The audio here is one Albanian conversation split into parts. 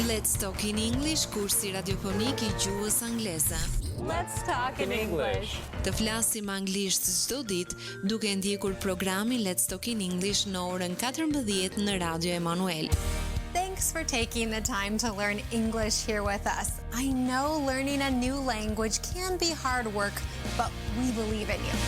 Let's Talk in English, kursi radiofonik I gjuhës angleze. Let's talk in English. Të flasim anglisht çdo ditë, duke ndjekur programin Let's Talk in English në orën 14 në Radio Emanuel. Thanks for taking the time to learn English here with us. I know learning a new language can be hard work, but we believe in you.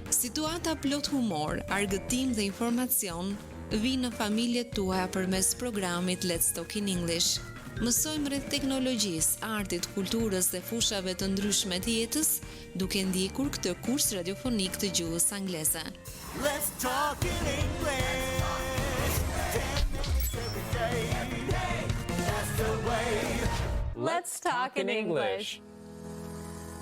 Situata plot humor, argëtim dhe informacion vinë në familjet tuaja përmes programit Let's Talk in English. Mësojmë rreth teknologjisë, artit, kulturës dhe fushave të ndryshme të jetës, duke ndjekur këtë kurs radiofonik të gjuhës angleze. Let's talk in English. 10 minutes every day. That's the way. Let's talk in English.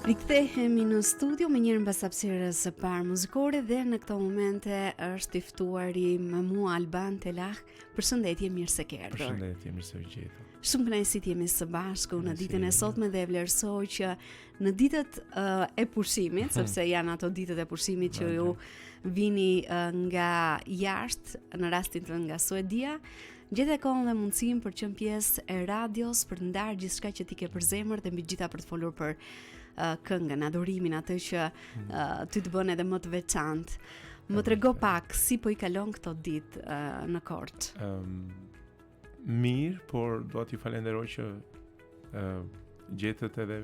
Rikthehemi në studio me njërën pas hapësirës së parë muzikore dhe në këto momente është I ftuari me mua Alban Telah. Përshëndetje, mirë se ke ardhur. Përshëndetje, mirë se u gjeta. Shumë kënaqësi të jemi së bashku në ditën e sotme dhe vlerësoj që në ditët e pushimit, sepse janë ato ditët e pushimit që ju vini nga jashtë, në rastin të nga Suedia, gjete kohën dhe mundësinë për të qenë pjesë e radios, për të ndarë gjithçka që ti ke për zemër dhe mbi gjitha për të folur për këngën, adhurimin, atë që ty të bën edhe më të veçantë. Më trego pak si po I kalon këto ditë në Korçë. Mirë, por do t'ju falenderoj që gjetët edhe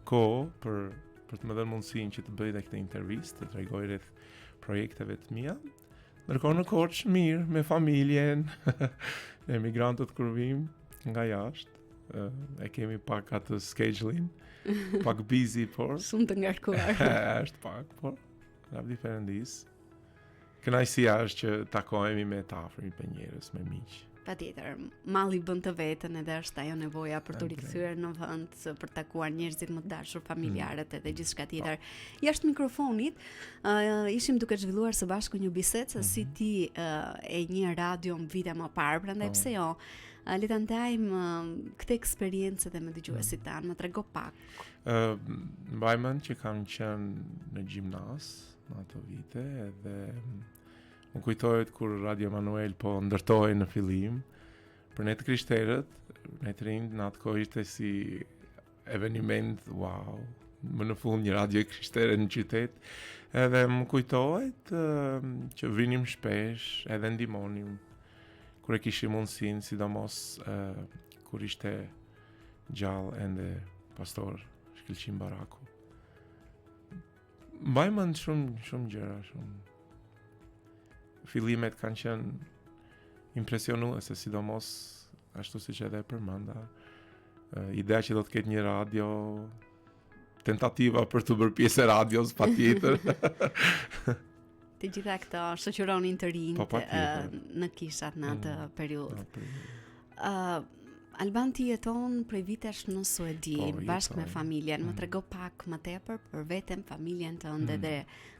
kohë për të më dhënë mundësinë që të bëj edhe këtë intervistë, të tregoj rreth projekteve të mia. Ndërkohë në Korçë mirë, me familjen, me emigrantët kur vim nga jashtë. E kemi pak atë scheduling, pak busy, por Shumë të ngarkuar. është pak, por lavdi Perëndis. Kënaqësia është që takohemi me të afërmi për njerëz, me miq. Patjetër, malli bën të vetën edhe është ajo nevoja për të rikthyer në vend, për të takuar njerëzit më të dashur, familjarët edhe gjithçka tjetër. Jashtë mikrofonit, ishim duke zhvilluar së bashku një bisedë se si ti e një radio në vite më parë, prandaj pse jo? Le ta ndajmë këtë eksperiencë dhe me dëgjuesit tanë, më trego pak. Mbaj mend që kam qenë në gjimnaz në ato vite edhe më kujtohet kur Radio Emanuel po ndërtohej në fillim. Për ne të krishterët, ne të rinj në atë kohë ishte si eveniment, wow, më në fund një radio krishtere në qytet. Edhe më kujtohet që vinim shpesh, edhe ndihmonim kur e kishim mundësinë, sidomos kur ishte gjallë ende pastor Shkëlqim Baraku. Mbaj mend shumë gjëra, shumë. Fillimet kanë qenë impresionuese, sidomos ashtu siç edhe përmenda. Ideja që do të ketë një radio, tentativa për të bërë pjesë e radios, patjetër. Të gjitha këto shoqëronin të rinjt në kishat në atë periudhë. Alban, ti jeton prej vitesh në Suedi, bashkë me familjen. Më trego pak më tepër për veten, familjen tënde dhe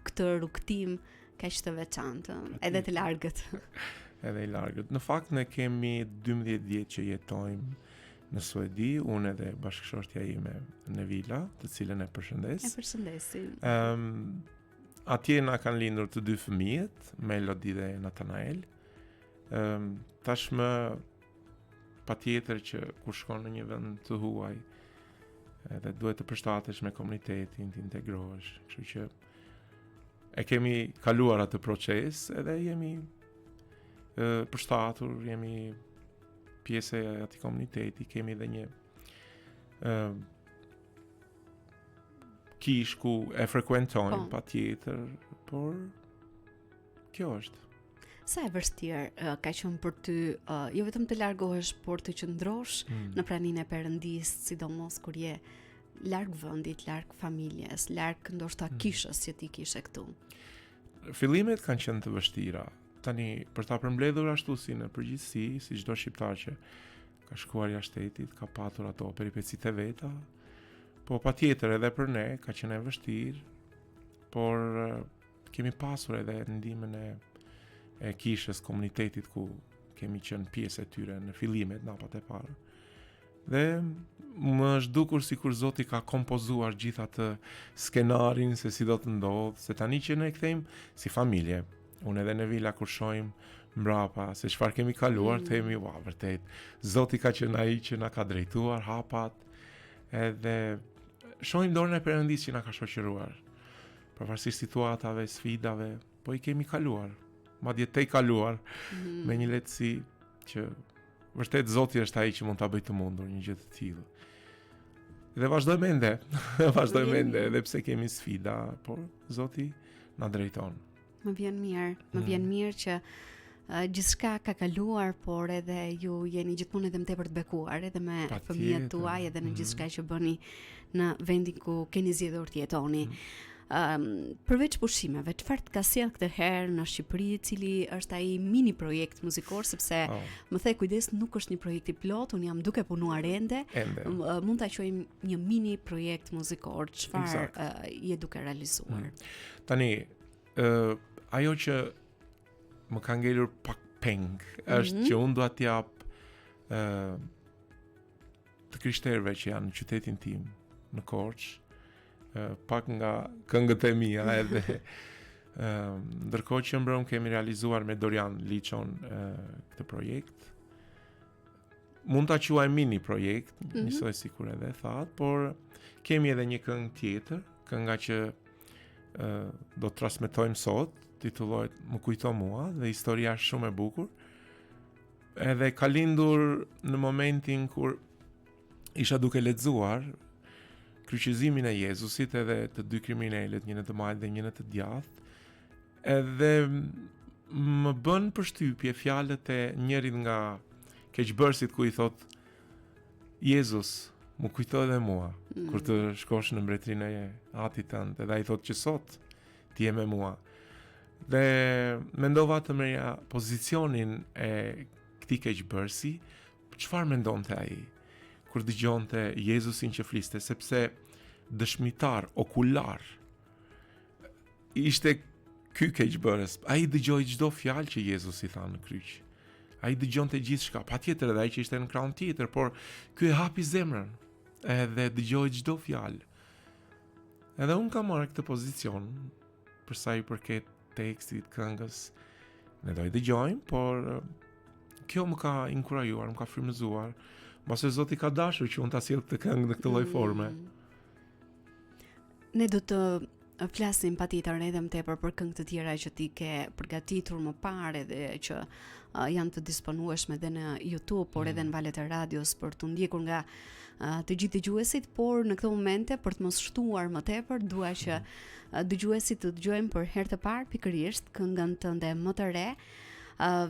këtë rrugtim kaq të veçantë, edhe të largët. Edhe I largët. Në fakt ne kemi 12 vjet që jetojmë në Suedi, unë edhe bashkëshortja ime në vila, të cilën e përshëndes. E përshëndesim. Atje na kanë lindur të dy fëmijët, Melody dhe Nathanael. Tashmë patjetër që kur shkon në një vend të huaj, edhe duhet të përshtatesh me komunitetin, të integrohesh, kështu që e kemi kaluar atë proces edhe jemi përshtatur, jemi pjesë e atij komuniteti, kemi edhe një kish ku e frekuentojmë patjetër, por kjo është. Sa e vështirë ka qenë për ty, jo vetëm të largohesh, por të qëndrosh në praninë e Perëndis, sidomos kur je larg vendit, larg familjes, larg ndoshta kishës që ti kishe këtu. Fillimet kanë qenë të vështira. Tani për ta përmbledhur ashtu si në përgjithësi, si çdo shqiptar që ka shkuar jashtë shtetit, ka patur ato peripecitë e veta, po patjetër edhe për ne ka qenë e vështirë, por kemi pasur edhe ndihmën e kishës, komunitetit ku kemi qenë pjesë e tyre në fillimet, napat e parë. Dhe më është dukur sikur Zoti ka kompozuar gjithë atë skenarin se si do të ndodhë, se tani që ne kthejmë si familje, unë edhe në vila kur shohim mbrapa se çfarë kemi kaluar, themi wow, vërtet Zoti ka qenë ai që na ka drejtuar hapat, edhe shohim dorën e Perëndis që na ka shoqëruar. Pavarësisht situatave, sfidave, po i kemi kaluar, madje te kaluar me një lehtësi që vërtet Zoti është ai që mund ta bëjë të mundur një gjë të tillë. Dhe vazhdojmë ende, edhe pse kemi sfida, por Zoti na drejton. Më vjen mirë që gjithçka ka kaluar, por edhe ju jeni gjithmonë edhe më tepër të bekuar edhe me fëmijët tuaj edhe në gjithçka që bëni në vendin ku keni zgjedhur të jetoni. Përveç pushimeve, çfarë ka sjell këtë herë në Shqipëri, cili është ai mini projekt muzikor, sepse më the kujdes, nuk është një projekt i plot, un jam duke punuar ende. Mund ta quajmë një mini projekt muzikor, çfarë je duke realizuar? Tani, ajo që më ka ngelur pak peng është që unë dua t'i jap të krishterëve që janë në qytetin tim në Korçë pak nga këngët e mia edhe ndërkohë që mbrëm kemi realizuar me Dorian Liçon këtë projekt. Mund ta quaj mini projekt, njësoj sikur edhe thatë, por kemi edhe një këngë tjetër, kënga që do të transmetojmë sot, titullohet Më kujto mua, dhe historia është shumë e bukur. Edhe ka lindur në momentin kur isha duke lexuar kryqëzimin e Jezusit edhe të dy kriminalet, një në të majtë dhe një në të djathtë. Edhe më bën përshtypje fjalët e njërit nga keqbërësit ku i thot Jezus, më kujto edhe mua kur të shkosh në mbretërinë e atit tënd, edhe ai thot që sot ti je me mua. Dhe mendova të merja pozicionin e këtij keqbërësi, çfarë mendonte ai kur dëgjonte Jezusin që fliste, sepse dëshmitar okular ishte ky keqbërës. Ai dëgjoi çdo fjalë që Jezusi tha në kryq. Ai dëgjonte gjithçka, patjetër edhe ai që ishte në krahun tjetër, por ky e hapi zemrën edhe dëgjoi çdo fjalë. Edhe unë kam marrë këtë pozicion për sa i përket tekstit, këngës. Ne do i dëgjojmë, por kjo më ka inkurajuar, më ka frymëzuar, mbase Zoti ka dashur që unë ta sjell këtë këngë në këtë lloj forme. Ne do të flasim patjetër edhe më tepër për këngë të tjera që ti ke përgatitur më parë dhe që janë të disponueshme edhe në YouTube, por edhe në valët e radios për të ndjekur nga të gjithë dëgjuesit, por në këtë momente për të mos shtuar më tepër, dua që dëgjuesit të dëgjojmë për herë të parë pikërisht këngën tënde më të re.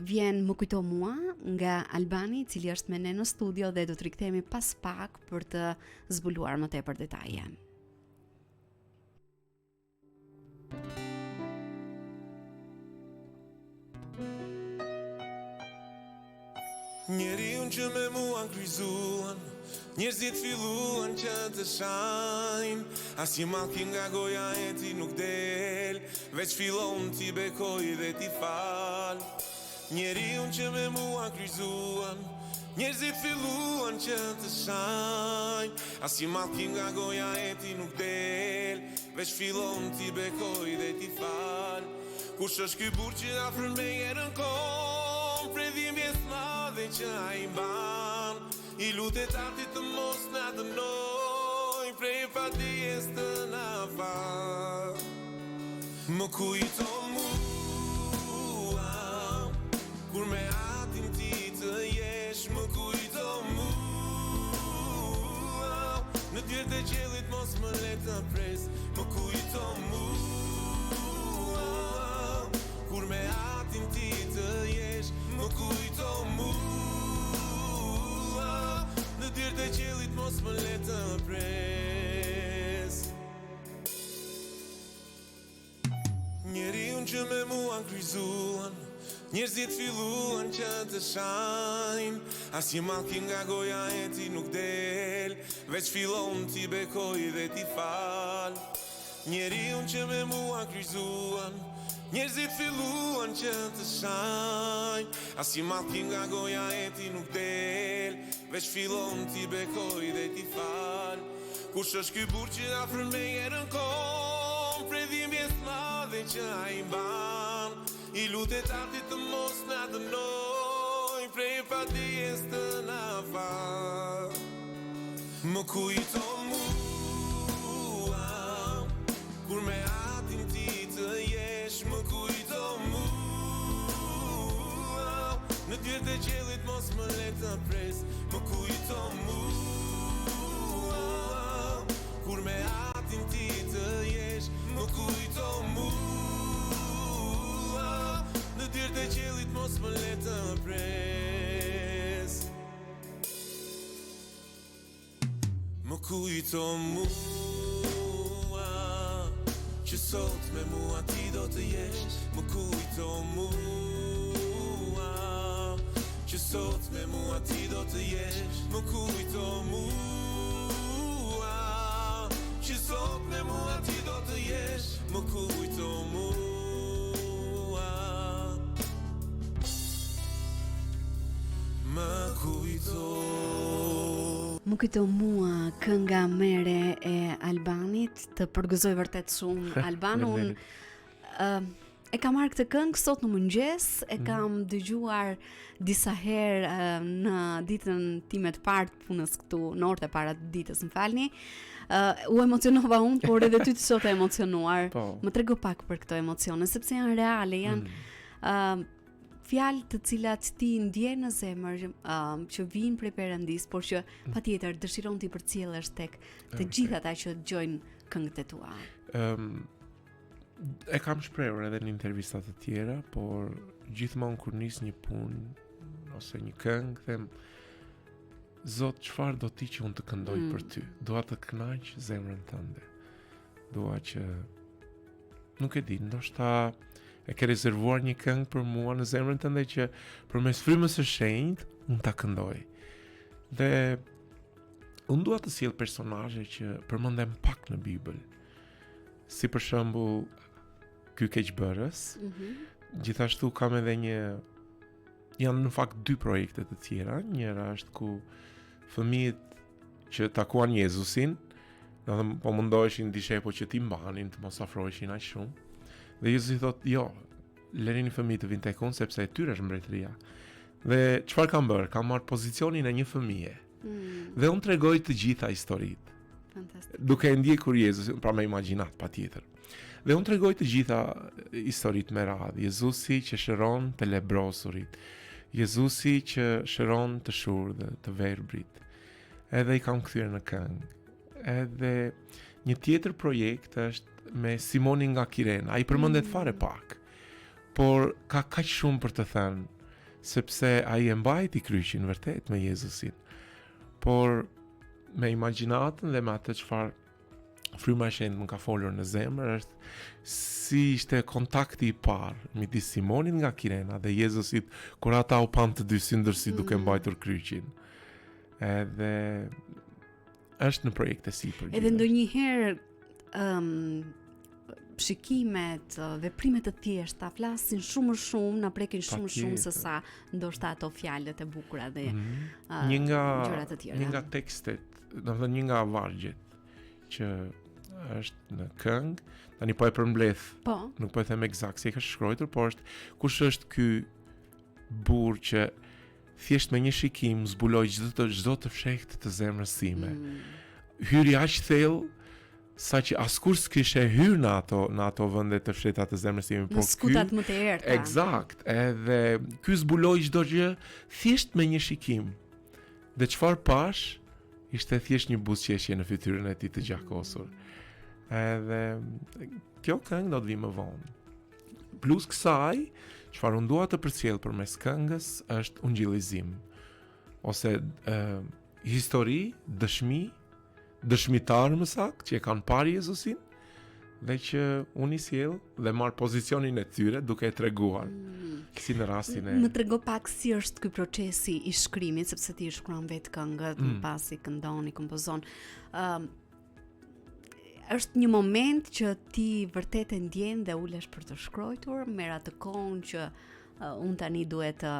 Vjen Më kujto mua nga Albani, i cili është me ne në studio dhe do të rikthehemi pas pak për të zbuluar më tepër detaje. Njeriun që me mua kryzuan, njerëzit filluan që të shajnë, as një mallki nga goja e ti nuk del, veç fillon t'i bekoj dhe t'i fal. Njeriun që me mua kryzuan, njerëzit filluan që të shajnë, as një mallki nga goja e ti nuk del, veç fillon t'i bekoj dhe t'i fal. Kush është ky burr që afër me erën kom, prej dhimbjes madhe që ai mban, i lutet artit të mos na dënoj, prej fatjes të na fal. Më kujto mua, kur me atin ti të jesh, më kujto mua, në dyert e qiellit mos më le të pres, më kujto mua, kur me atin ti të jesh, më kujto mua, në dyert e qiellit mos më le të pres. Njeriun që me mua kryzuan, njerëzit filluan që të shajnë, as një mallki nga goja e ti nuk del, veç fillon t'i bekoj dhe t'i fal. Njeriun që me mua kryzuan, njerëzit filluan që të shajnë, as një mallki nga goja e ti nuk del, veç fillon t'i bekoj dhe t'i fal. Kush është ky burr që afër me erën kom, prej dhimbjes madhe që ai mban, I lutet artit të mos na dënoj, prej padijes të na fal. Më kujton mua, kur me atin ti të jesh, më kujton mua, në dyert e qiellit mos më le të pres, më kujton mua, kur me atin ti të jesh, më kujton mua, në dyert e qiellit mos më le të pres. Më kujton mua, që sot me mua ti do të jesh. Më kujton mua, që sot me mua ti do të jesh. Më kujton mua, që sot me mua ti do të jesh. Më kujton mua, më kujton. Më kujton mua kënga Mere e Albanit, të përgëzoj vërtet shumë Albanun. E kam marrë këtë këngë sot në mëngjes, e kam dëgjuar disa herë në ditën time të parë të punës këtu, në orët e para të ditës, më falni. U emocionova unë, por edhe ty të sot e emocionuar. Më trego pak për këto emocione, sepse janë reale, janë fjalë të cilat ti ndjen në zemër, që vijnë prej Perëndis, por që patjetër dëshiron ti përcjellësh tek të gjithë ata që dëgjojnë këngët e tua. E kam shprehur edhe në intervista të tjera, por gjithmonë kur nis një punë ose një këngë, them Zot, çfarë do ti që unë të këndoj për ty? Dua të kënaq zemrën tënde. Dua që nuk e di, ndoshta e ke rezervuar një këngë për mua në zemrën tënde që përmes frymës së shenjtë unë ta këndoj. Dhe unë dua të sjell personazhe që përmendem pak në Bibël. Si për shembull ky keqbërës. Gjithashtu kam edhe janë në fakt dy projekte të tjera. Njëra është ku fëmijët që takuan Jezusin, edhe po mundoheshin dishepo që t'i mbanin, të mos afroheshin aq shumë. Dhe Jezusi thotë, jo, lërini fëmijët të vinë tek unë sepse e tyre është mbretëria. Dhe çfarë kam bërë? Kam marrë pozicionin e një fëmije. Dhe unë tregoj të gjitha historitë. Fantastik. Duke e ndjekur Jezusin, pra me imagjinat patjetër. Dhe unë tregoj të gjitha historitë me radhë. Jezusi që shëron të lebrosurit, Jezusi që shëron të shurdhë, të verbrit. Edhe i kam kthyer në këngë. Edhe një tjetër projekt është me Simonin nga Kirena. Ai përmendet fare pak, por ka kaq shumë për të thënë, sepse ai e mbajti kryqin vërtet me Jezusin. Por me imagjinatën dhe me atë çfarë fryma e shenjtë më ka folur në zemër, është si ishte kontakti i parë midis Simonit nga Kirena dhe Jezusit kur ata u pan të dy syndërsi duke mbajtur kryqin. Edhe është në projekte sipër. Edhe ndonjëherë shikimet, veprimet të thjeshta flasin shumë na prekin shumë se sa ndoshta ato fjalët e bukura dhe gjërat e tjera. Një nga tekstet, domethënë një nga vargjet që është në këngë, tani po e përmbledh. Po. Nuk po e them eksakt si e ka shkruar, por është kush është ky burr që thjesht me një shikim zbuloi çdo të fshehtë të zemrës sime. Hyri aq thellë sa që askush s'kishte hyrë në ato vende të fshehta të zemrës sime, por skutat më të errta. Eksakt. Edhe ky zbuloi çdo gjë thjesht me një shikim. Dhe çfarë pash? Ishte thjesht një buzëqeshje në fytyrën e tij të gjakosur. Edhe kjo këngë do të vi më vonë. Plus kësaj, çfarë unë dua të përcjell përmes këngës është ungjillizim, ose histori, dëshmitar më saktë që e kanë parë Jezusin dhe që unë i sjell dhe marr pozicionin e tyre duke e treguar. Si në rastin e... Më trego pak si është ky procesi i shkrimit, sepse ti shkruan vetë këngët, pasi këndon, i kompozon. Është një moment që ti vërtet e ndjen dhe ulesh për të shkruar, merr atë kohën që unë tani duhet të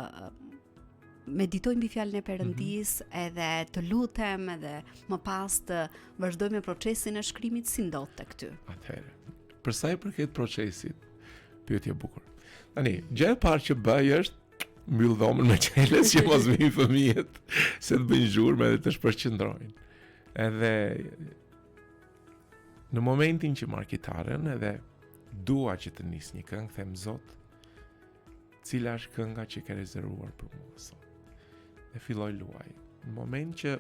meditoj mbi fjalën e Perëndis, edhe të lutem, edhe më pas të vazhdoj me procesin e shkrimit, si ndodh tek ty? Atëherë, për sa i përket procesit, pyetje e bukur. Tani, gjë e parë që bëj është mbyll dhomën me çelës që mos vinë fëmijët se të bëjnë zhurmë edhe të shpërqendrojnë. Edhe në momentin që marr kitaren edhe dua që të nis një këngë, them Zot, cila është kënga që ke rezervuar për mua sot. Dhe filloj luaj. Në moment që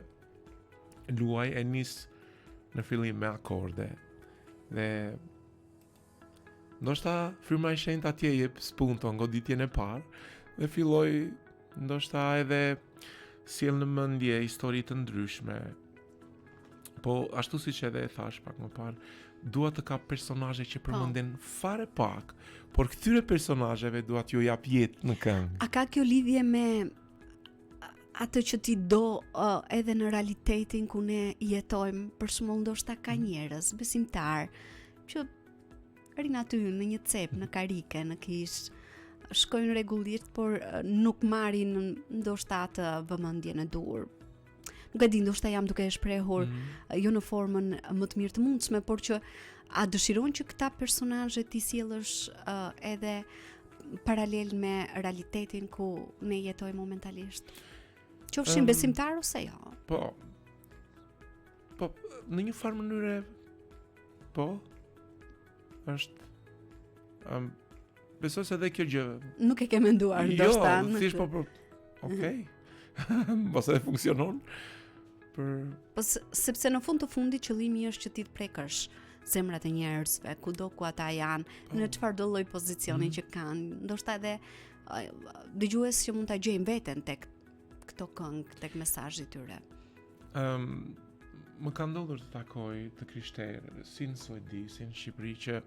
luaj e nis në fillim me akorde dhe ndoshta fryma e shenjtë atje jep spunto goditjen e parë dhe filloj ndoshta edhe sjell në mendje histori të ndryshme. Po ashtu siç edhe e thash pak më parë, dua të kap personazhe që përmenden fare pak, por këtyre personazheve dua t'ju jap jetë në këngë. A ka kjo lidhje me atë që ti do edhe në realitetin ku ne jetojmë? Për shembull, ndoshta ka njerëz besimtar që rinë aty në një cep, në karike, në kish, shkojnë rregullisht, por nuk marrin ndoshta atë vëmendjen e dur. Nuk e di, ndoshta jam duke e shprehur jo në formën më të mirë të mundshme, por që a dëshiron që këta personazhe ti sjellësh edhe paralel me realitetin ku ne jetojmë momentalisht? Qofshin besimtar ose jo? Po, në një farë mënyre, po, është, besoj se edhe kjo gjë. Nuk e ke menduar, ndoshta. Jo, thjesht po, okej, mos e funksionon. Po sepse në fund të fundit qëllimi është që ti të prekësh zemrat e njerëzve, kudo ku ata janë, në çfarëdo lloj pozicioni që kanë. Ndoshta edhe dëgjues që mund ta gjejnë veten tek këto këngë, tek mesazhi i tyre. Më ka ndodhur të takoj të krishterë, si në Suedi, si në Shqipëri, që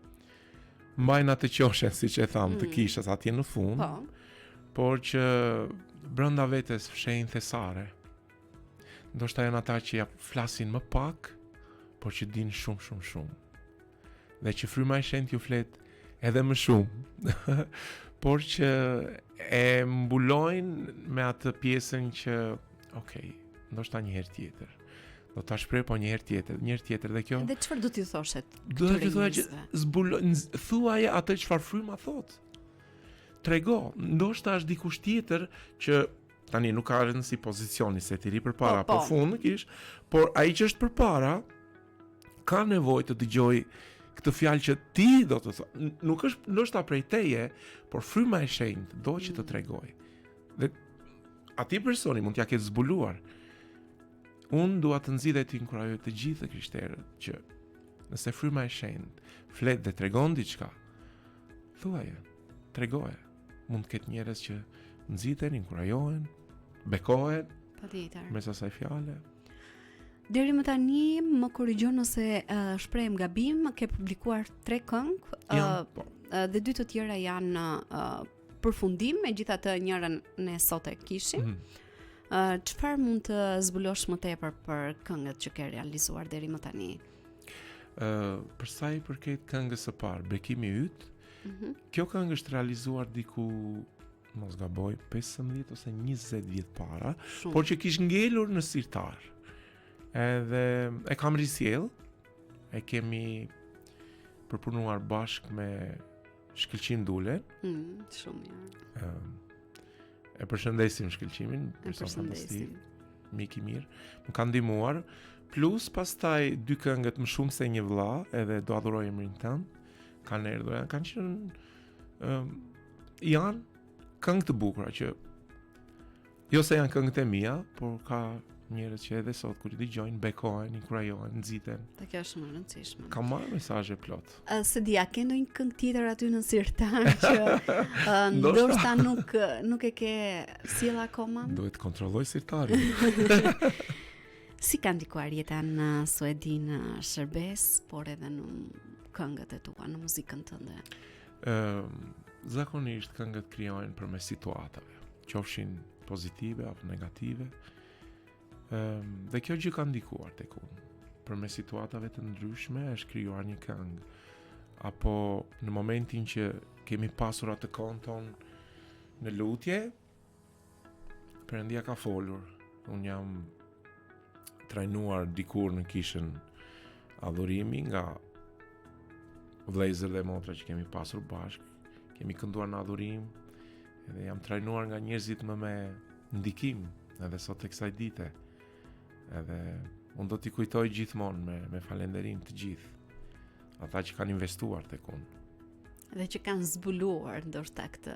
mbajnë atë qoshen, siç e tham, të kishës atje në fund, por që brenda vetes fshehin thesare. Ndoshta janë ata që ja flasin më pak, por që din shumë. Dhe që fryma e shenjtë ju flet edhe më shumë. Por që e mbulojnë me atë pjesën që, okay, ndoshta një herë tjetër. Do ta shpreh po një herë tjetër dhe kjo. Dhe çfarë do t'i thoshe? Do t'i thoya që thuaje atë çfarë fryma thot. Trego, ndoshta është dikush tjetër që tani nuk ka rëndësi pozicioni se ti ri përpara, po fund kish, por ai që është përpara ka nevojë të dëgjoj këtë fjalë që ti do të thotë. Nuk është ndoshta prej teje, por fryma e shenjtë do që të tregoj. Dhe atij personi mund t'ja ketë zbuluar. Unë dua të nxjidhe të inkurajoj të gjithë krishterët që nëse fryma e shenjtë flet dhe tregon diçka, thuaje, tregoje. Mund të ketë njerëz që nxiten, inkurajohen, bekohen. Patjetër. Mes asaj fjale. Deri më tani më korrigjon nëse shprehem gabim, ke publikuar 3 këngë, dhe 2 të tjera janë në përfundim, megjithatë njërën ne sot e kishim. Çfarë mund të zbulosh më tepër për këngët që ke realizuar deri më tani? Për sa i përket këngës së parë, Bekimi yt, kjo këngë është realizuar diku, mos gaboj, 15 ose 20 vjet para, por që kish ngelur në sirtar. Edhe e kam risjell, e kemi përpunuar bashkë me Shkëlqim Dule. Shumë mirë. E përshëndesim Shkëlqimin, person fantastik, mik i mirë. Më ka ndihmuar, plus pastaj 2 këngët Më shumë se një vëlla, edhe Do adhuroj emrin tënd, kanë erdhur, kanë qenë janë këngë të bukura që jo se janë këngët e mia, por ka njerëz që edhe sot kur i dëgjojnë bekohen, inkurajohen, nxiten. Dhe kjo është shumë e rëndësishme. Ka marrë mesazhe plot. Se dia, ke ndonjë këngë tjetër aty në sirtar që ndoshta nuk e ke sjell akoma? Duhet të kontrolloj sirtarin. Si ka ndikuar jeta në Suedi në shërbes, por edhe në këngët e tua, në muzikën tënde? Zakonisht këngët krijohen përmes situatave, qofshin pozitive apo negative. Dhe kjo gjë ka ndikuar tek unë. Përmes situatave të ndryshme është krijuar një këngë. Apo në momentin që kemi pasur atë konton në lutje, Perëndia ka folur. Unë jam trajnuar dikur në kishën adhurimi nga vëllezër dhe motra që kemi pasur bashkë. kemi kënduar në adhurim, edhe jam trajnuar nga njerëzit me ndikim, edhe sot e kësaj dite. Edhe unë do t'i kujtoj gjithmonë me falenderim të gjithë. Ata që kanë investuar tek unë. Dhe që kanë zbuluar ndoshta këtë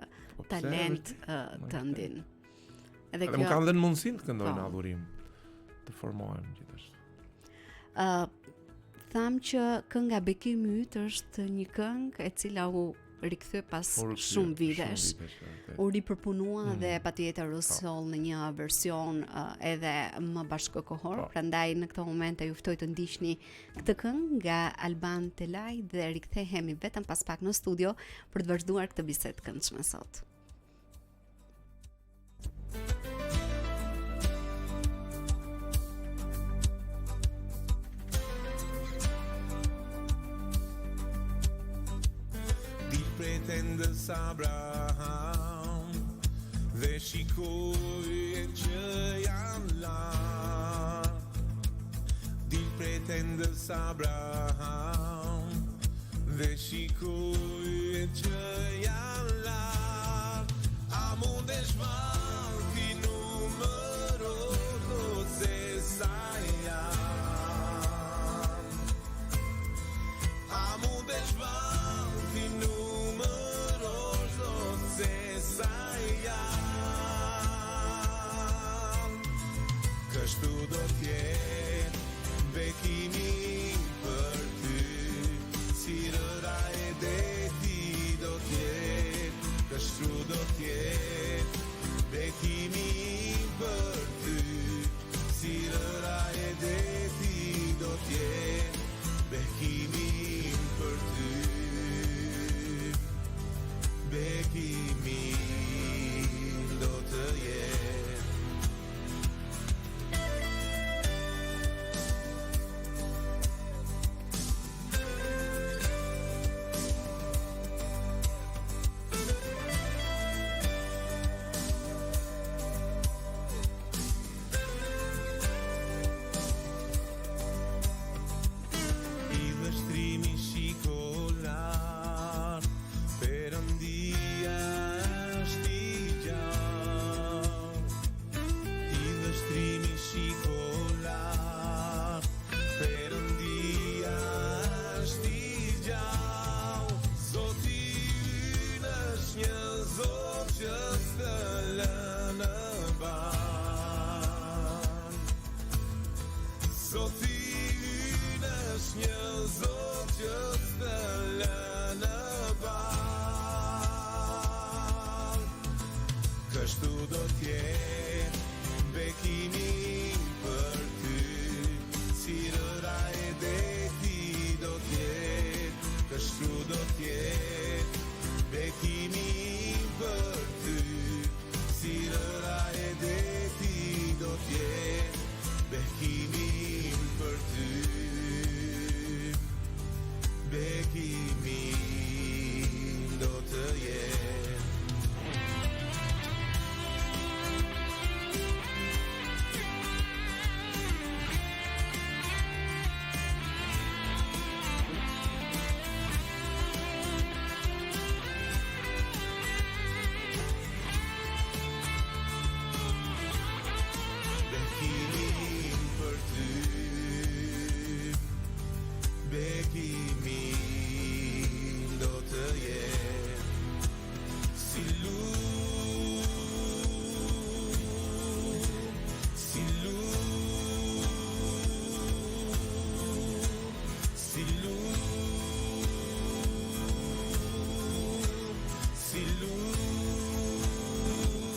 talent tëndin. Edhe më kanë dhënë mundësinë të këndoj në adhurim, të formohem gjithashtu. Tham që kënga Bekimi yt është një këngë e cila u rikthy pas shumë vitesh. U ripërpunua dhe patjetër u soll në një version edhe më bashkëkohor. Prandaj në këtë moment ju ftoj të ndiqni këtë këngë nga Alban Telaj dhe rikthehemi vetëm pas pak në studio për të vazhduar këtë bisedë këndshme sot. Pretendës Abraham dhe shikoj që janë lartë. Dil pretendës Abraham dhe shikoj që janë lartë. A mundesh valti numëroto se sa janë. A mundesh valti kështu do t'jetë bekimi për ty, si rëra e deti do t'jetë, kështu do t'jetë bekimi për ty, si rëra e deti do t'jetë, bekimi për ty, bekimi do të jetë. Kështu do t'jetë bekimi për ty, si rëra e deti do t'jetë, kështu do t'jetë bekimi për ty, si rëra e deti do t'jetë, bekimi për ty, bekimi do të jetë.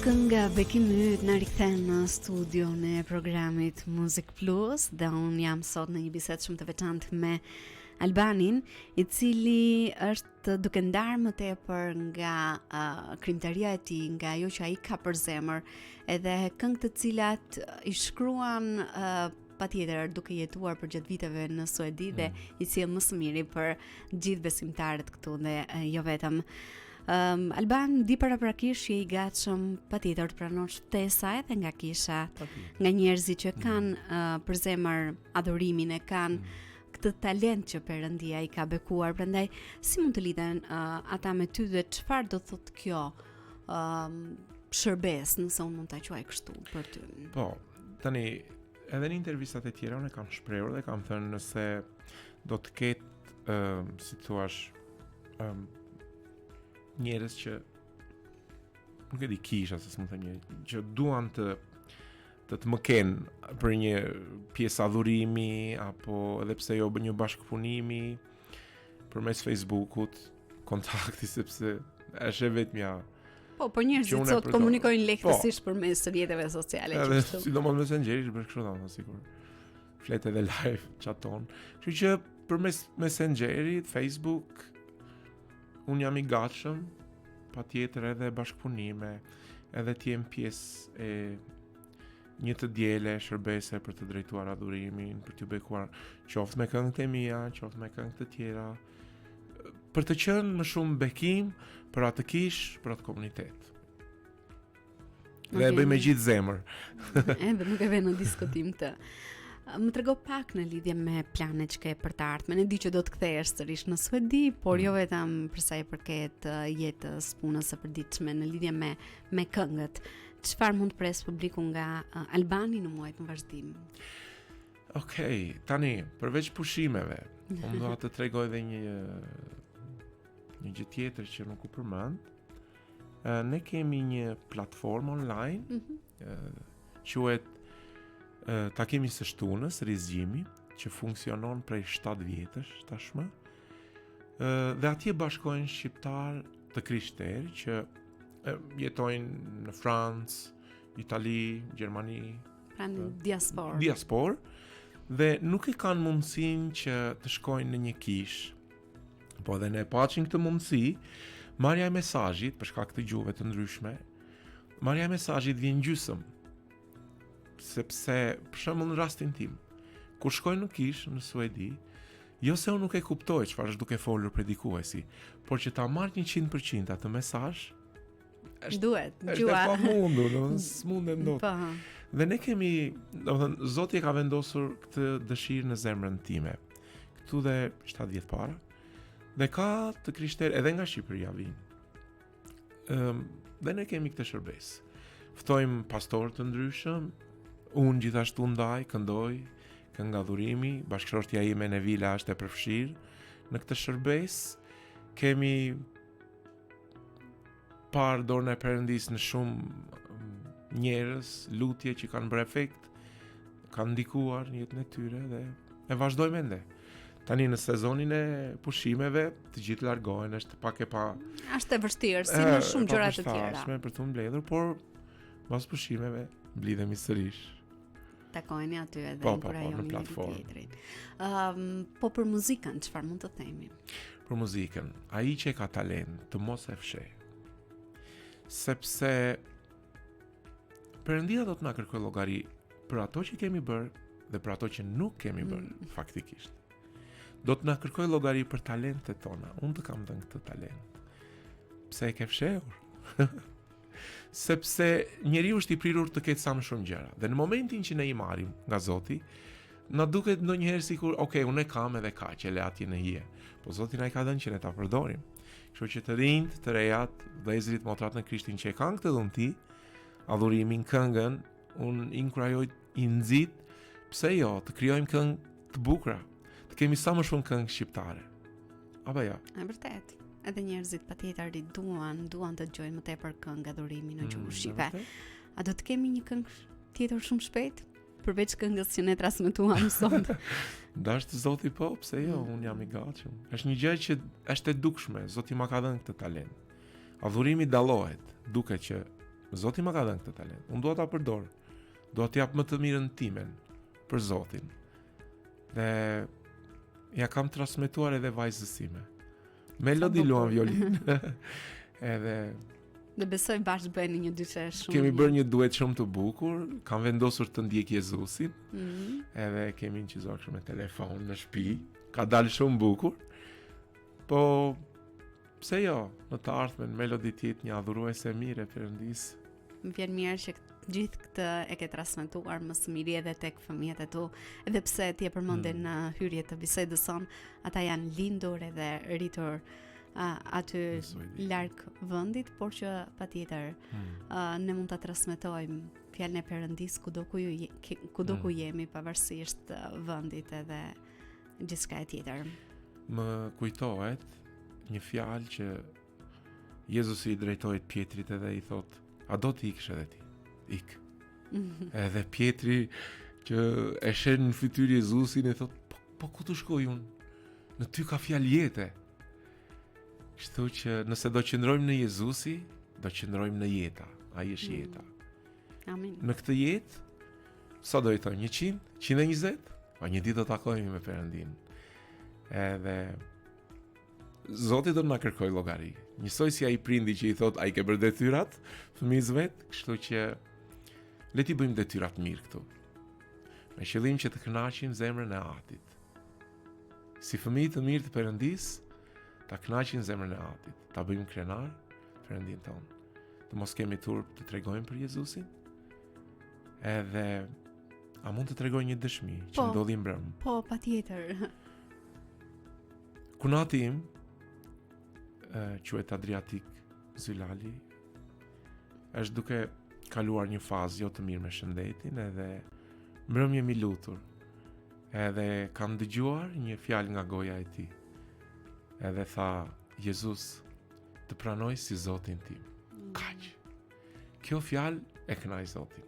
Kënga Bekimi yt na rikthen në studion e programit Music Plus dhe unë jam sot në një bisedë shumë të veçantë me Albanin, I cili është duke ndarë më tepër nga krimtaria e tij, nga ajo që ai ka për zemër, edhe këngë të cilat I shkruan patjetër duke jetuar për gjatë viteve në Suedi dhe I sjell më së miri për gjithë besimtarët këtu dhe jo vetëm. Alban di paraprakisht je I gatshëm patjetër të pranosh ftesa edhe nga kisha, nga njerëzit që kanë për zemër adhurimin, e kanë këtë talent që Perëndia I ka bekuar. Prandaj si mund të lidhen ata me ty dhe çfarë do thotë kjo shërbes, nëse unë mund ta quaj kështu për ty? Po, tani edhe në intervistat e tjera unë kam shprehur dhe kam thënë nëse do të ketë si thua njerëz që nuk e di kisha se s'mund të them që duan të më kenë për një pjesë adhurimi apo edhe pse jo bën një bashkëpunimi përmes Facebookut, kontakti sepse është vetëm Po, për njerëzit sot komunikojnë lehtësisht përmes rrjeteve sociale. Edhe sidomos Messengeri bësh kështu domosdoshmë sigur. Flet edhe live, chaton. Kështu që përmes Messengerit, Facebook, unë jam I gatshëm, patjetër edhe bashkëpunime, edhe të jem pjesë e një të diele shërbese për të drejtuar adhurimin, për të bekuar qoftë me këngët e mia, qoftë me këngët të tjera, për të qenë më shumë bekim për atë kish, për atë komunitet. Dhe e bëj me gjithë zemër. Edhe nuk e vë në diskutim këtë. Më trego pak në lidhje me planet që ke për të ardhmen. E di që do të kthehesh sërish në Suedi, por jo vetëm për sa I përket jetës, punës së përditshme në lidhje me këngët. Çfarë mund të pres publiku nga Albani në muajt në vazhdim? Okej, tani, përveç pushimeve, unë do të tregoj edhe një gjë tjetër që nuk u përmend. Ne kemi një platformë online, quhet Takimi së shtunës, Rizgjimi, që funksionon prej 7 vjetësh tashmë. Dhe atje bashkohen shqiptar të krishterë që jetojnë në Francë, Itali, Gjermani, pranë diasporë. Diasporë, dhe nuk e kanë mundësinë që të shkojnë në një kish. Po dhe ne paçim këtë mundësi, marrja e mesazhit për shkak të gjuhëve të ndryshme, marrja e mesazhit vjen gjysmë. Sepse për shembull në rastin tim, kur shkoj në kish në Suedi, jo se unë nuk e kuptoj çfarë është duke folur predikuesi, por që ta marr 100% atë mesazh, duhet, është e pamundur, s'mundem dot. Dhe ne kemi, domethënë Zoti e ka vendosur këtë dëshirë në zemrën time. Këtu dhe 7 vjet para. Dhe ka të krishterë edhe nga Shqipëria vinë. Dhe ne kemi këtë shërbes. Ftojmë pastorë të ndryshëm, unë gjithashtu ndaj, këndoj, këngë adhurimi, bashkëshortja ime Nevila është e përfshirë në këtë shërbes. Kemi parë dorën e Perëndis në shumë njerëz, lutje që kanë bërë efekt, kanë ndikuar në jetën e tyre dhe e vazhdojmë ende. Tani në sezonin e pushimeve, të gjithë largohen, është pak e pa... Është e vështirë, si në shumë gjëra të tjera. Për të mbledhur, por pas pushimeve mblidhemi sërish. Takoheni aty edhe inkurajoni një tjetrin. Po për muzikën, çfarë mund të themi? Për muzikën, ai që ka talent të mos e fsheh. Sepse Perëndia do të na kërkojë llogari për ato që kemi bërë dhe për ato që nuk kemi bërë faktikisht. Do të na kërkojë llogari për talentet tona. Unë të kam dhënë këtë talent. Pse e ke fshehur? Sepse njeriu është I prirur të ketë sa më shumë gjëra. Dhe në momentin që ne I marrim nga Zoti, na duket ndonjëherë sikur, unë e kam edhe kaq, e le atje në hije. Po Zoti na I ka dhënë që ne ta përdorim. Kështu që të rinjt, të rejat, vëllezërit, motrat në Krishtin që e kanë këtë dhunti, adhurimin, këngën, unë I inkurajoj, I nxit, pse jo, të krijojmë këngë të bukura, të kemi sa më shumë këngë shqiptare. Apo jo? E vërtet. Edhe njerëzit patjetër duan të dëgjojnë më tepër këngë adhurimi në gjuhë shqipe. A do të kemi një këngë tjetër shumë shpejt? Përveç këngës që ne transmetuam sot. Dashtë Zoti po, pse jo, unë jam I gatshëm. Është një gjë që është e dukshme, Zoti ma ka dhënë këtë talent. Adhurimi dallohet, duket që Zoti ma ka dhënë këtë talent. Unë dua ta përdor. Dua të jap më të mirën timen për Zotin. Dhe ja kam transmetuar edhe vajzës sime. Melodi luan violin. Dhe besoj bashkë bëni një dyqe shumë. Kemi bërë një duet shumë të bukur, kam vendosur të ndjek Jezusin. Edhe kemi incizuar kështu me telefon në shtëpi. Ka dalë shumë bukur. Po pse jo, në të ardhmen melodi të jetë një adhuruese mire Perëndis. Më vjen mirë që gjithë këtë e ke transmetuar më së miri edhe tek fëmijët e tu, edhe pse ti e përmendë në hyrje të bisedës son, ata janë lindur edhe rritur aty larg vendit, por që patjetër ne mund ta transmetojmë fjalën e Perëndis kudo ku jemi, pavarësisht vendit edhe gjithçka tjetër. Më kujtohet një fjalë që Jezusi i drejtohet Pjetrit edhe i thot: "A do të ikësh edhe ti?" Ik. Edhe Pjetri që e shen në fytyrë Jezusin e thot: Po ku të shkoj unë? Në ty ka fjalë jete." Kështu që nëse do qëndrojmë në Jezusi, do qëndrojmë në jeta. Ai është jeta. Amin. Në këtë jetë, sa do i thonë 100, 120, pa një ditë do takohemi me Perëndin. Edhe Zoti do na kërkoj llogari. Njësoj si ai prindi që i thot ai ke bërë detyrat fëmijës vet, kështu që le ti bëjmë detyrat mirë këtu. Me qëllim që të kënaqim zemrën e Atit. Si fëmijë të mirë të Perëndis, ta kënaqim zemrën e Atit, ta bëjmë krenar Perëndin ton. Të mos kemi turp të tregojmë për Jezusin. Edhe a mund të tregoj një dëshmi që ndodhi mbrëm? Po, patjetër. Kunati im quhet Adriatik Zylali, është duke kaluar një fazë jo të mirë me shëndetin, edhe mbrëm jemi lutur. Edhe kam dëgjuar një fjalë nga goja e tij. Edhe tha: "Jezus, të pranoj si Zotin tim." Kaq. Kjo fjalë e kënaq Zotin.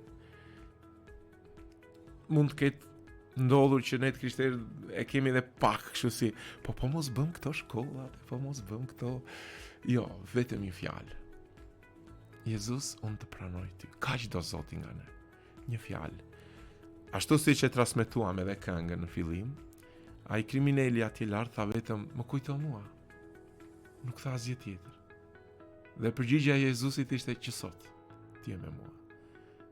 Mund të ketë ndodhur që ne të krishterë e kemi edhe pak kështu si, po mos bëm këto shkollat, po mos bëm këto. Jo, vetëm një fjalë. Jezus, unë të pranoj ty. Kaq do Zoti nga ne. Një fjalë. Ashtu siç e transmetuam edhe këngën në fillim, ai kriminali atje lart tha vetëm më kujto mua. Nuk tha asgjë tjetër. Dhe përgjigjja e Jezusit ishte që sot ti je me mua.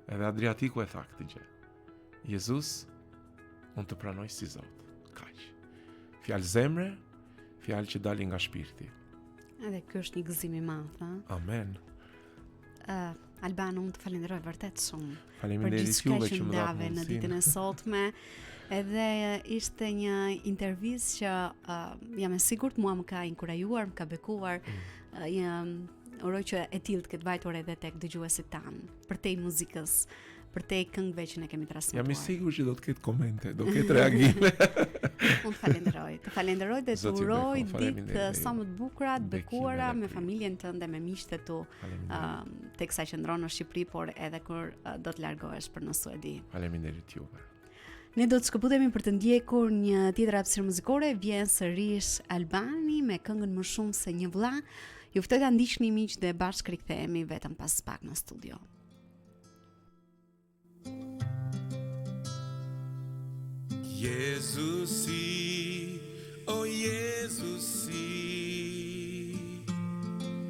Edhe Adriatiku e tha këtë gjë. Jezus, unë të pranoj si Zot. Kaq. Fjalë zemre, fjalë që dalin nga shpirti. Edhe ky është një gëzim i madh, ha? Amen. Albano, unë të falenderoj vërtet shumë Faleminderit juve që më ndave në ditën e sotme. Edhe ishte një intervistë që jam e sigurt mua më ka inkurajuar, më ka bekuar. Uroj që e tillë të ketë vajtur edhe tek dëgjuesit tanë, përtej muzikës, përtej këngëve që ne kemi transmetuar. Jam i sigurt që do të ketë komente, do të ketë reagime. Unë të falenderoj dhe të uroj ditë sa më të bukura, të bekuara me familjen tënde, me miqtë tu, teksa qëndron në Shqipëri, por edhe kur do të largohesh për në Suedi. Faleminderit juve. Ne do të shkëputemi për të ndjekur një tjetër hapësirë muzikore. Vjen sërish Albani me këngën Më shumë se një vëlla. Ju ftoj ta ndiqni miq dhe bashkë rikthehemi vetëm pas pak në studio. Jezusi, o Jezusi,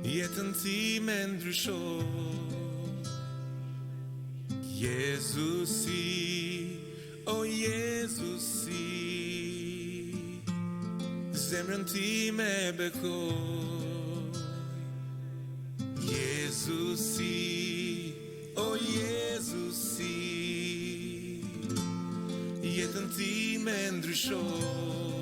jetën time ndryshoj. Jezusi, o Jezusi, zemrën time bekoj. Jezusi, o Jezusi, jetën time ndryshoj.